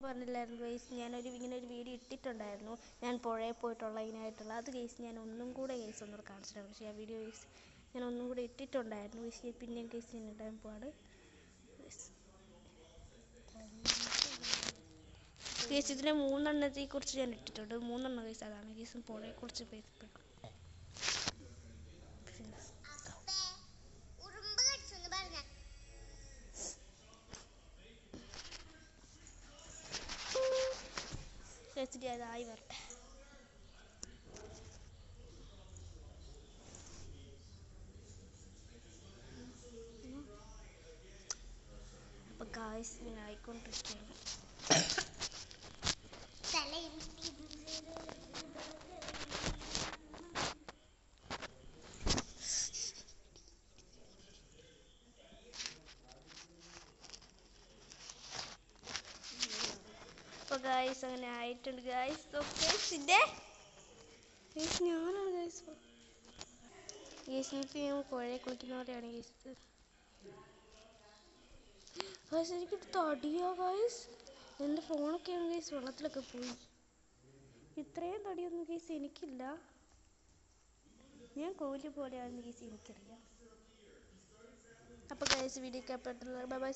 പറഞ്ഞില്ലായിരുന്നു ഗൈസ്, ഇങ്ങനെ ഒരു വീഡിയോ ഇട്ടിട്ടുണ്ടായിരുന്നു, ഞാൻ പുഴയിൽ പോയിട്ടുള്ള ഇതിനായിട്ടുള്ള. അത് ഗൈസ് ഞാൻ ഒന്നും കൂടെ ഗൈസ് ഒന്നുകൂടെ കാണിച്ചിട്ടുണ്ട്. പക്ഷേ ആ വീഡിയോ ഗൈസ് ഞാൻ ഒന്നും കൂടെ ഇട്ടിട്ടുണ്ടായിരുന്നു. പക്ഷേ പിന്നെയും ഗൈസ് ഞാൻ ഇടാൻ പോവാണ് ഗൈസ്. ഇതിനെ 3 കുറിച്ച് ഞാൻ ഇട്ടിട്ടുണ്ട്. 3 ഗൈസ്. അതാണ് ഗൈസ് പുഴയെക്കുറിച്ച് ഫേസ്ബുക്ക്. അതായി വരട്ടെ. അപ്പോൾ ഗൈസ് ഇങ്ങനെ ആയിക്കൊണ്ടിരിക്കുകയാണ്. അപ്പോൾ ഗൈസ് അങ്ങനെ ആയിട്ടുണ്ട് ഗൈസ്. ഞാനാണ് ഗൈസ്. ഗൈസ് ഞാൻ പുഴയെ കുളിക്കുന്നവരെയാണ് ഗൈസ്. ഗൈസ് എനിക്ക് തടിയാ ഗൈസ്. എൻ്റെ ഫോണൊക്കെയാണ് ഗൈസ് വെള്ളത്തിലൊക്കെ പോയി. ഇത്രയും തടിയൊന്നും ഗൈസ് എനിക്കില്ല. ഞാൻ കോലി പോലെയാണെന്ന് ഗൈസ് എനിക്കറിയാം. അപ്പോൾ ഗൈസ് വീഡിയോ ഒക്കെ ബൈ ബൈ.